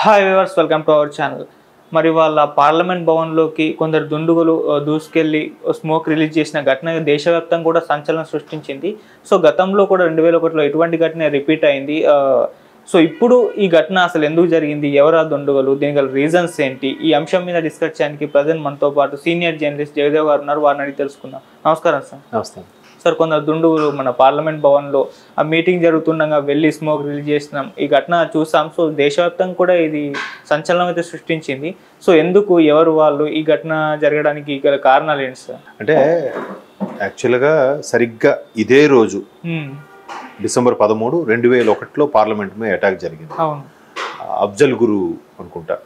Hi viewers, welcome to our channel. మరి వాళ్ళ parliament భవన్లోకి కొందరు దుండుగులు దూసుకెళ్ళి స్మోక్ రిలీజ్ చేసిన ఘటన దేశవ్యాప్తంగా కూడా సంచలనం సృష్టించింది. సో గతంలో కూడా 2001లో ఇటువంటి ఘటన రిపీట్ అయింది. సో ఇప్పుడు ఈ ఘటన అసలు ఎందుకు జరిగింది, ఎవరు ఆ దుండుగులు, దీనికి గల రీజన్స్ ఏంటి, ఈ అంశం మీద డిస్కస్ చేయడానికి ప్రజెంట్ మనతో పాటు సీనియర్ జర్నలిస్ట్ జయదేవ్ గారు ఉన్నారు. వారిని అడిగి తెలుసుకుందాం. నమస్కారం సార్. నమస్తే సార్, కొందరు దుండుగులు మన పార్లమెంట్ భవన్లో ఆ మీటింగ్ జరుగుతుండగా వెళ్ళి స్మోక్ రిలీజ్ చేసినాం, ఈ ఘటన చూసాం. సో దేశవ్యాప్తంగా కూడా ఇది సంచలనం అయితే సృష్టించింది. సో ఎందుకు, ఎవరు వాళ్ళు, ఈ ఘటన జరగడానికి గల కారణాలు ఏంటి సార్? అంటే యాక్చువల్గా సరిగ్గా ఇదే రోజు డిసెంబర్ 13, 2001లో పార్లమెంట్ మీద అటాక్ జరిగింది. అఫ్జల్ గురు అనుకుంటా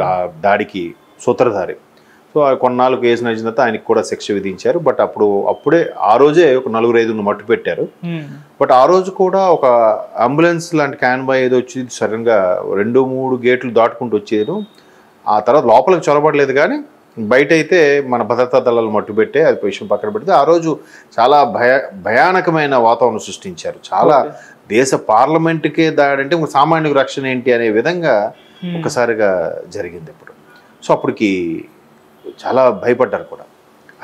ఆ దాడికి సూత్రధారి. సో కొన్నాళ్ళకు కేసు నడిచిన తర్వాత ఆయనకి కూడా శిక్ష విధించారు. బట్ అప్పుడే ఆ రోజే ఒక 4-5 మట్టు పెట్టారు. బట్ ఆ రోజు కూడా ఒక అంబులెన్స్ లాంటి క్యాన్వాయ్ ఏదో వచ్చి సడన్గా 2-3 గేట్లు దాటుకుంటూ వచ్చేది. ఆ తర్వాత లోపలికి చొరబడలేదు, కానీ బయట అయితే మన భద్రతా దళాలు మట్టు పెట్టే, అది విషయం పక్కన పెడితే ఆ రోజు చాలా భయానకమైన వాతావరణం సృష్టించారు. చాలా దేశ పార్లమెంటుకే దాడంటే సామాన్యులకు రక్షణ ఏంటి అనే విధంగా ఒక్కసారిగా జరిగింది ఇప్పుడు. సో అప్పటికి చాలా భయపడ్డారు కూడా.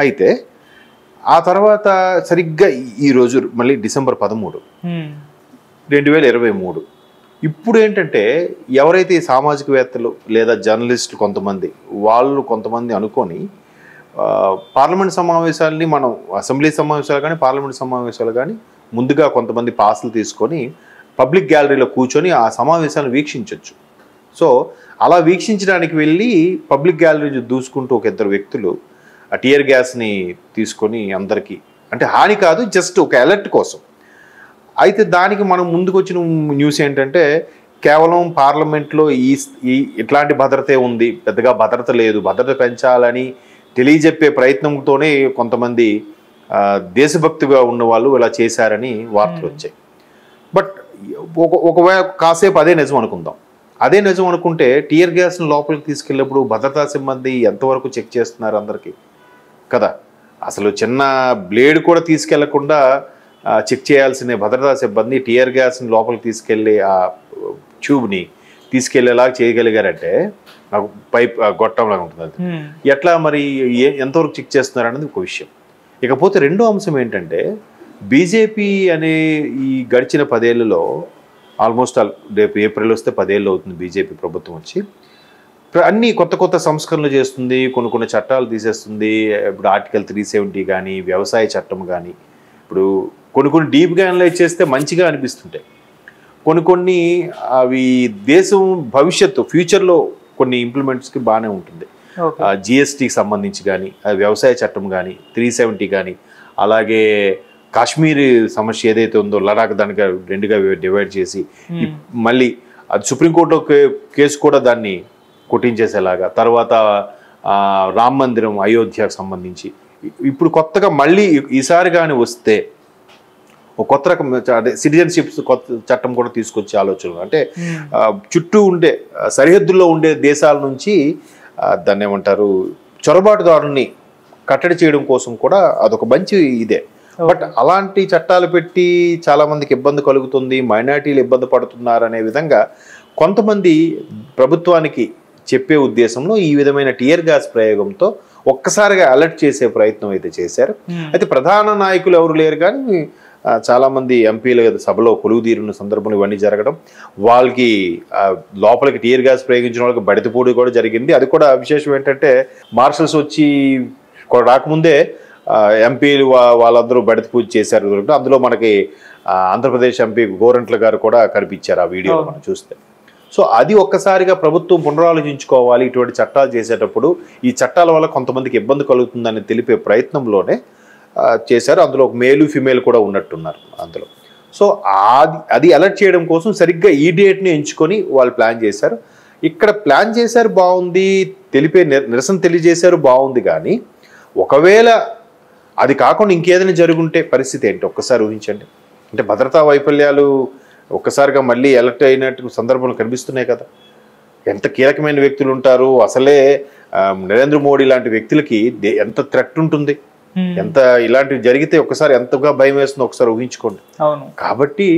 అయితే ఆ తర్వాత సరిగ్గా ఈరోజు మళ్ళీ డిసెంబర్ 13, 2023 ఇప్పుడు ఏంటంటే ఎవరైతే ఈ సామాజికవేత్తలు లేదా జర్నలిస్టులు కొంతమంది అనుకొని పార్లమెంట్ సమావేశాలని, మనం అసెంబ్లీ సమావేశాలు కానీ పార్లమెంట్ సమావేశాలు కానీ ముందుగా కొంతమంది పాసులు తీసుకొని పబ్లిక్ గ్యాలరీలో కూర్చొని ఆ సమావేశాలను వీక్షించవచ్చు. సో అలా వీక్షించడానికి వెళ్ళి పబ్లిక్ గ్యాలరీ దూసుకుంటూ ఒక 2 వ్యక్తులు ఆ టియర్ గ్యాస్ని తీసుకొని అందరికీ, అంటే హాని కాదు, జస్ట్ ఒక అలర్ట్ కోసం. అయితే దానికి మనం ముందుకు వచ్చిన న్యూస్ ఏంటంటే కేవలం పార్లమెంట్లో ఇట్లాంటి భద్రతే ఉంది, పెద్దగా భద్రత లేదు, భద్రత పెంచాలని తెలియజెప్పే ప్రయత్నంతోనే కొంతమంది దేశభక్తిగా ఉన్నవాళ్ళు ఇలా చేశారని వార్తలు వచ్చాయి. బట్ ఒకవేళ కాసేపు అదే నిజం అనుకుందాం. అదే నిజం అనుకుంటే టియర్ గ్యాస్ని లోపలికి తీసుకెళ్ళినప్పుడు భద్రతా సిబ్బంది ఎంతవరకు చెక్ చేస్తున్నారు అందరికీ కదా. అసలు చిన్న బ్లేడ్ కూడా తీసుకెళ్లకుండా చెక్ చేయాల్సిన భద్రతా సిబ్బంది టియర్ గ్యాస్ని లోపలికి తీసుకెళ్ళి ఆ ట్యూబ్ని తీసుకెళ్లేలాగా చేయగలిగారంటే నాకు పైప్ గొట్టంలాగా ఉంటుంది. అది ఎట్లా మరి ఎంతవరకు చెక్ చేస్తున్నారు అనేది ఒక విషయం. ఇకపోతే రెండో అంశం ఏంటంటే బీజేపీ అనే ఈ గడిచిన 10 ఏళ్లలో ఆల్మోస్ట్ రేపు ఏప్రిల్ వస్తే 10 ఏళ్ళు అవుతుంది బీజేపీ ప్రభుత్వం వచ్చి. అన్ని కొత్త సంస్కరణలు చేస్తుంది, కొన్ని చట్టాలు తీసేస్తుంది. ఇప్పుడు ఆర్టికల్ 370 కానీ, వ్యవసాయ చట్టం కానీ, ఇప్పుడు కొన్ని డీప్గా అనలైజ్ చేస్తే మంచిగా అనిపిస్తుంటాయి. కొన్ని అవి దేశం భవిష్యత్తు ఫ్యూచర్లో కొన్ని ఇంప్లిమెంట్స్కి బాగానే ఉంటుంది. జిఎస్టీకి సంబంధించి కానీ, వ్యవసాయ చట్టం కానీ, 370 కానీ, అలాగే కాశ్మీర్ సమస్య ఏదైతే ఉందో లడాక్ దానికి 2గా డివైడ్ చేసి మళ్ళీ అది సుప్రీంకోర్టులో కేసు కూడా దాన్ని కొట్టించేసేలాగా, తర్వాత రామ మందిరం అయోధ్యకు సంబంధించి ఇప్పుడు కొత్తగా మళ్ళీ ఈసారి కానీ వస్తే ఒక కొత్త రకం సిటిజన్షిప్స్ కొత్త చట్టం కూడా తీసుకొచ్చే ఆలోచనలు. అంటే చుట్టూ ఉండే సరిహద్దుల్లో ఉండే దేశాల నుంచి దాన్ని ఏమంటారు చొరబాటుదారుని కట్టడి చేయడం కోసం కూడా అదొక మంచి ఇదే. బట్ అలాంటి చట్టాలు పెట్టి చాలా మందికి ఇబ్బంది కలుగుతుంది, మైనారిటీలు ఇబ్బంది పడుతున్నారు అనే విధంగా కొంతమంది ప్రభుత్వానికి చెప్పే ఉద్దేశంలో ఈ విధమైన టియర్ గ్యాస్ ప్రయోగంతో ఒక్కసారిగా అలర్ట్ చేసే ప్రయత్నం అయితే చేశారు. అయితే ప్రధాన నాయకులు ఎవరు లేరు, కానీ చాలామంది ఎంపీల సభలో కొలువుదీరున్న సందర్భంలో ఇవన్నీ జరగడం, వాళ్ళకి లోపలికి టియర్ గ్యాస్ ప్రయోగించిన వాళ్ళకి బడితపూడి కూడా జరిగింది. అది కూడా విశేషం ఏంటంటే మార్షల్స్ వచ్చి రాకముందే ఎంపీలు వాళ్ళందరూ బడిత పూజ చేశారు. అందులో మనకి ఆంధ్రప్రదేశ్ ఎంపీ గోరంట్ల గారు కూడా కనిపించారు ఆ వీడియోలో మనం చూస్తే. సో అది ఒక్కసారిగా ప్రభుత్వం పునరాలోచించుకోవాలి. ఇటువంటి చట్టాలు చేసేటప్పుడు ఈ చట్టాల వల్ల కొంతమందికి ఇబ్బంది కలుగుతుందని తెలిపే ప్రయత్నంలోనే చేశారు. అందులో ఒక మేలు ఫిమేల్ కూడా ఉన్నట్టున్నారు అందులో. సో అది అలర్ట్ చేయడం కోసం సరిగ్గా ఈ డేట్ని ఎంచుకొని వాళ్ళు ప్లాన్ చేశారు. ఇక్కడ ప్లాన్ చేశారు బాగుంది, నిరసన తెలియజేశారు బాగుంది, కానీ ఒకవేళ అది కాకుండా ఇంకేదైనా జరుగుంటే పరిస్థితి ఏంటి ఒక్కసారి ఊహించండి. అంటే భద్రతా వైఫల్యాలు ఒక్కసారిగా మళ్ళీ అలర్ట్ అయినట్టు సందర్భాలు కనిపిస్తున్నాయి కదా. ఎంత కీలకమైన వ్యక్తులు ఉంటారు, అసలే నరేంద్ర మోడీ లాంటి వ్యక్తులకి ఎంత థ్రెట్ ఉంటుంది, ఎంత ఇలాంటివి జరిగితే ఒకసారి ఎంతగా భయం వేస్తుందో ఒకసారి ఊహించుకోండి. కాబట్టి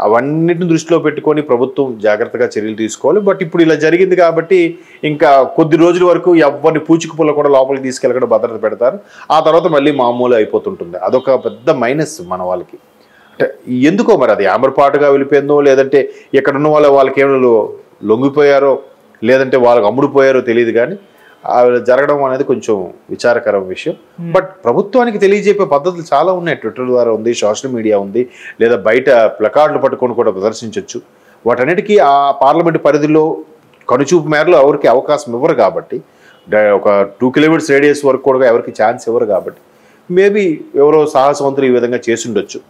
అవన్నిటిని దృష్టిలో పెట్టుకొని ప్రభుత్వం జాగ్రత్తగా చర్యలు తీసుకోవాలి. బట్ ఇప్పుడు ఇలా జరిగింది కాబట్టి ఇంకా కొద్ది రోజుల వరకు ఎవరిని పూచికపుల్ల కూడా లోపలికి తీసుకెళ్ళకుండా భద్రత పెడతారు. ఆ తర్వాత మళ్ళీ మామూలు అయిపోతుంటుంది. అదొక పెద్ద మైనస్ మన వాళ్ళకి. అంటే ఎందుకో మరి అది ఆంబర్పాటుగా వెళ్ళిపోయిందో, లేదంటే ఎక్కడున్న వాళ్ళకి ఏమైనా లొంగిపోయారో, లేదంటే వాళ్ళకి అమ్ముడుపోయారో తెలియదు, కానీ జరగడం అనేది కొంచెం విచారకరం విషయం. బట్ ప్రభుత్వానికి తెలియజెప్పే పద్ధతులు చాలా ఉన్నాయి. ట్విట్టర్ ద్వారా ఉంది, సోషల్ మీడియా ఉంది, లేదా బయట ప్లకార్డులు పట్టుకొని కూడా ప్రదర్శించవచ్చు. వాటన్నిటికీ ఆ పార్లమెంట్ పరిధిలో కనుచూపు మేరలో ఎవరికి అవకాశం ఇవ్వరు కాబట్టి, ఒక 2 కిలోమీటర్స్ రేడియస్ వరకు కూడా ఎవరికి ఛాన్స్ ఇవ్వరు కాబట్టి మేబీ ఎవరో సాహసవంతులు ఈ విధంగా చేసుండొచ్చు.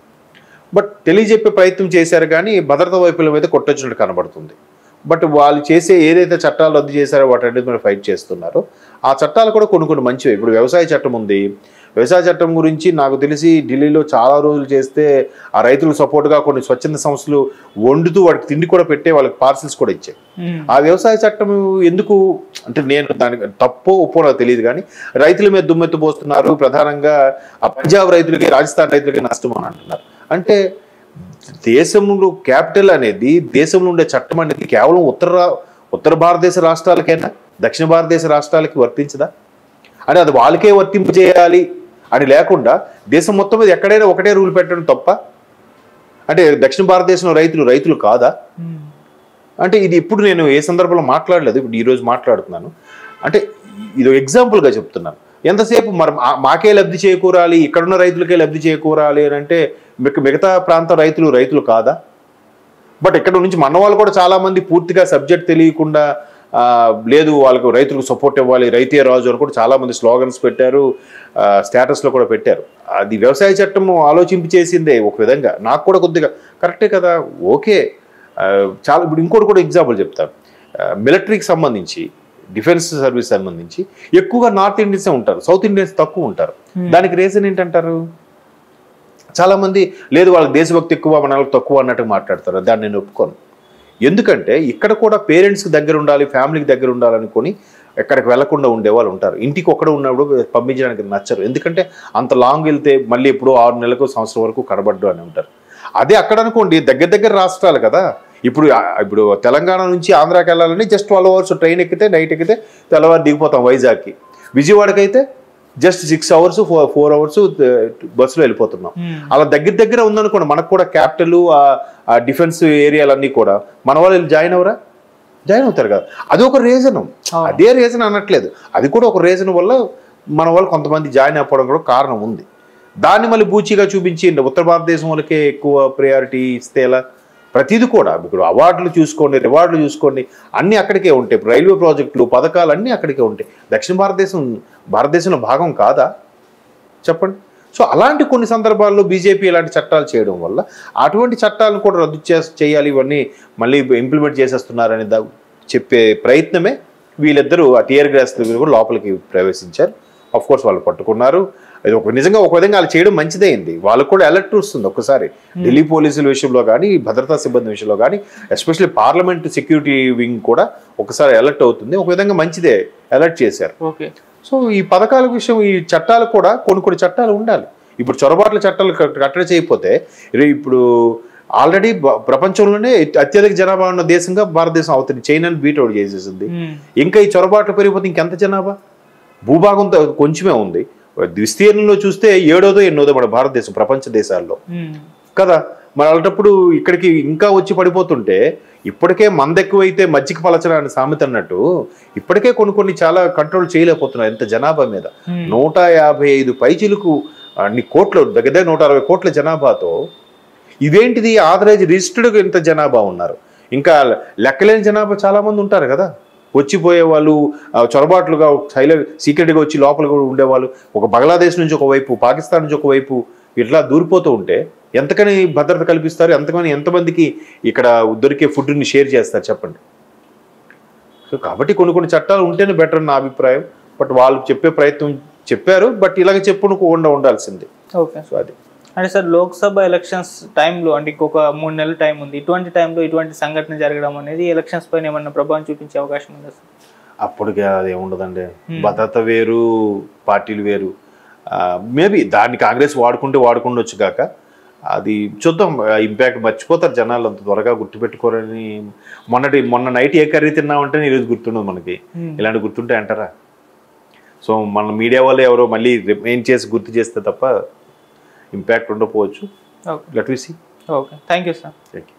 బట్ తెలియజెప్పే ప్రయత్నం చేశారు, కానీ భద్రతా వైఫల్యం అయితే కొట్టొచ్చినట్టు కనబడుతుంది. బట్ వాళ్ళు చేసే ఏదైతే చట్టాలు రద్దు చేశారో వాటన్నిటి మీద ఫైట్ చేస్తున్నారో ఆ చట్టాలు కూడా కొన్ని మంచివి. ఇప్పుడు వ్యవసాయ చట్టం ఉంది. వ్యవసాయ చట్టం గురించి నాకు తెలిసి ఢిల్లీలో చాలా రోజులు చేస్తే ఆ రైతులకు సపోర్ట్గా కొన్ని స్వచ్ఛంద సంస్థలు వండుతూ వాటికి తిండి కూడా పెట్టే, వాళ్ళకి పార్సిల్స్ కూడా ఇచ్చాయి. ఆ వ్యవసాయ చట్టం ఎందుకు అంటే, నేను దానికి తప్పో ఒప్పో నాకు తెలియదు, కానీ రైతుల మీద దుమ్మెత్తు పోస్తున్నారు. ప్రధానంగా ఆ పంజాబ్ రైతులకి, రాజస్థాన్ రైతులకి నష్టం అని అంటున్నారు. అంటే దేశంలో క్యాపిటల్ అనేది, దేశంలో ఉండే చట్టం అనేది కేవలం ఉత్తర భారతదేశ రాష్ట్రాలకైనా దక్షిణ భారతదేశ రాష్ట్రాలకి వర్తించదా? అంటే అది వాళ్ళకే వర్తింపజేయాలి అని లేకుండా దేశం మొత్తం మీద ఎక్కడైనా ఒకటే రూల్ పెట్టడం తప్ప? అంటే దక్షిణ భారతదేశంలో రైతులు కాదా? అంటే ఇది ఇప్పుడు నేను ఏ సందర్భంలో మాట్లాడలేదు, ఇప్పుడు ఈరోజు మాట్లాడుతున్నాను. అంటే ఇది ఎగ్జాంపుల్గా చెప్తున్నాను. ఎంతసేపు మరి మాకే లబ్ధి చేకూరాలి, ఇక్కడున్న రైతులకే లబ్ధి చేకూరాలి అని అంటే మిగతా ప్రాంత రైతులు కాదా? బట్ ఇక్కడ నుంచి మన వాళ్ళు కూడా చాలామంది పూర్తిగా సబ్జెక్ట్ తెలియకుండా లేదు వాళ్ళకు రైతులకు సపోర్ట్ ఇవ్వాలి, రైతే రాజు అని కూడా చాలామంది స్లోగన్స్ పెట్టారు, స్టేటస్లో కూడా పెట్టారు. అది వ్యవసాయ చట్టం ఆలోచించి చేసిందే ఒక విధంగా. నాకు కూడా కొద్దిగా కరెక్టే కదా, ఓకే. చాలా ఇప్పుడు ఇంకోటి కూడా ఎగ్జాంపుల్ చెప్తాను. మిలిటరీకి సంబంధించి, డిఫెన్స్ సర్వీస్ సంబంధించి ఎక్కువగా నార్త్ ఇండియన్సే ఉంటారు, సౌత్ ఇండియన్స్ తక్కువ ఉంటారు. దానికి రీజన్ ఏంటంటారు? చాలామంది లేదు వాళ్ళకి దేశభక్తి ఎక్కువ, మన వాళ్ళకి తక్కువ అన్నట్టు మాట్లాడతారు. దాన్ని నేను ఒప్పుకోను. ఎందుకంటే ఇక్కడ కూడా పేరెంట్స్కి దగ్గర ఉండాలి, ఫ్యామిలీకి దగ్గర ఉండాలనుకొని ఎక్కడికి వెళ్లకుండా ఉండేవాళ్ళు ఉంటారు. ఇంటికి ఒక్కడ ఉన్నప్పుడు పంపించడానికి నచ్చరు. ఎందుకంటే అంత లాంగ్ వెళ్తే మళ్ళీ ఎప్పుడో 6 నెలలకు సంవత్సరం వరకు కనబడ్డు అని ఉంటారు. అదే అక్కడ అనుకోండి, దగ్గర రాష్ట్రాలు కదా. ఇప్పుడు తెలంగాణ నుంచి ఆంధ్రాకి వెళ్ళాలని జస్ట్ 12 hours ట్రైన్ ఎక్కితే, నైట్ ఎక్కితే తెల్లవారు దిగిపోతాం వైజాగ్కి. విజయవాడకి అయితే జస్ట్ 6 hours 4 hours బస్సులో వెళ్ళిపోతున్నాం. అలా దగ్గర ఉందనుకోండి, మనకు కూడా క్యాపిటల్, ఆ డిఫెన్స్ ఏరియాలన్నీ కూడా మన వాళ్ళు జాయిన్ అవుతారు కదా. అది ఒక రీజను. అదే రీజన్ అనట్లేదు, అది కూడా ఒక రీజన్ వల్ల మన వాళ్ళు కొంతమంది జాయిన్ అయిపోవడం కూడా కారణం ఉంది. దాన్ని మళ్ళీ బూచిగా చూపించి ఉత్తర భారతదేశం వాళ్ళకే ఎక్కువ ప్రయారిటీ ఇస్తే ఎలా? ప్రతిదీ కూడా ఇప్పుడు అవార్డులు చూసుకోండి, రివార్డులు చూసుకోండి, అన్నీ అక్కడికే ఉంటాయి. రైల్వే ప్రాజెక్టులు, పథకాలు అన్నీ అక్కడికే ఉంటాయి. దక్షిణ భారతదేశంలో భాగం కాదా చెప్పండి? సో అలాంటి కొన్ని సందర్భాల్లో బీజేపీ ఇలాంటి చట్టాలు చేయడం వల్ల అటువంటి చట్టాలను కూడా రద్దు చేయాలి, ఇవన్నీ మళ్ళీ ఇంప్లిమెంట్ చేసేస్తున్నారని చెప్పే ప్రయత్నమే వీళ్ళిద్దరూ ఆ టియర్ గ్యాస్ కూడా లోపలికి ప్రవేశించారు. ఆఫ్ కోర్స్ వాళ్ళు పట్టుకున్నారు. అది నిజంగా ఒక విధంగా వాళ్ళు చేయడం మంచిదైంది. వాళ్ళకు కూడా అలర్ట్ వస్తుంది ఒక్కసారి. ఢిల్లీ పోలీసుల విషయంలో కానీ, భద్రతా సిబ్బంది విషయంలో కానీ, ఎస్పెషల్లీ పార్లమెంట్ సెక్యూరిటీ వింగ్ కూడా ఒకసారి అలర్ట్ అవుతుంది. ఒక విధంగా మంచిదే, అలర్ట్ చేశారు. ఓకే. సో ఈ పథకాల విషయం, ఈ చట్టాలు కూడా కొన్ని చట్టాలు ఉండాలి. ఇప్పుడు చొరబాట్ల చట్టాలు కట్టడి చేయకపోతే, ఇప్పుడు ఆల్రెడీ ప్రపంచంలోనే అత్యధిక జనాభా ఉన్న దేశంగా భారతదేశం అవుతుంది. చైనాని బీట్ అవుట్ చేసేసింది. ఇంకా ఈ చొరబాట్లు పెరిగిపోతే ఇంకెంత జనాభా? భూభాగంతో కొంచెమే ఉంది. విస్తీర్ణంలో చూస్తే 7వ 8వ మన భారతదేశం ప్రపంచ దేశాల్లో కదా. మరి అలాంటప్పుడు ఇక్కడికి ఇంకా వచ్చి పడిపోతుంటే, ఇప్పటికే మందెక్కువైతే మజ్జిగ పలచన అని సామెత అన్నట్టు ఇప్పటికే కొన్ని చాలా కంట్రోల్ చేయలేకపోతున్నారు ఎంత జనాభా మీద. 155 పైచిలకు అన్ని కోట్లు, దగ్గర 160 కోట్ల జనాభాతో ఇదేంటిది ఆథరైజ్ రిజిస్టర్డ్ ఇంత జనాభా ఉన్నారు. ఇంకా లెక్కలేని జనాభా చాలా మంది ఉంటారు కదా. వచ్చిపోయే వాళ్ళు, చొరబాట్లుగా సీక్రెట్గా వచ్చి లోపల కూడా ఉండేవాళ్ళు, ఒక బంగ్లాదేశ్ నుంచి ఒకవైపు, పాకిస్తాన్ నుంచి ఒకవైపు ఇట్లా దూరిపోతూ ఉంటే ఎంతకని భద్రత కల్పిస్తారు? ఎంతమందికి ఇక్కడ దొరికే ఫుడ్ని షేర్ చేస్తారు చెప్పండి? సో కాబట్టి కొన్ని చట్టాలు ఉంటేనే బెటర్ నా అభిప్రాయం. బట్ వాళ్ళు చెప్పే ప్రయత్నం చెప్పారు, బట్ ఇలాగ చెప్పుకోకుండా ఉండాల్సిందే. ఓకే. సో అది అంటే సార్, లోక్సభ ఎలక్షన్స్ టైంలో, అంటే ఇంకొక 3 నెలల టైం ఉంది, ఇటువంటి టైంలో ఇటువంటి సంఘటన జరగడం అనేది ఎలక్షన్స్ పైన ఏమన్నా ప్రభావం చూపించే అవకాశం ఉందా సార్? అప్పటికే అది ఏముండదండి. భద్రత వేరు, పార్టీలు వేరు. మేబీ దాన్ని కాంగ్రెస్ వాడుకుండొచ్చు కాక, అది చూద్దాం, ఇంపాక్ట్ మర్చిపోతారు జనాలు, అంత త్వరగా గుర్తుపెట్టుకోరని. మొన్న నైట్ ఏ కర్రీ తిన్నామంటే ఈరోజు గుర్తుండదు మనకి. ఇలాంటి గుర్తుంటే అంటారా? సో మన మీడియా వాళ్ళు ఎవరో మళ్ళీ రిమైన్ చేసి గుర్తు చేస్తే తప్ప ఇంపాక్ట్ ఉండకపోవచ్చు. Let we see. Okay, thank you sir. Thank you.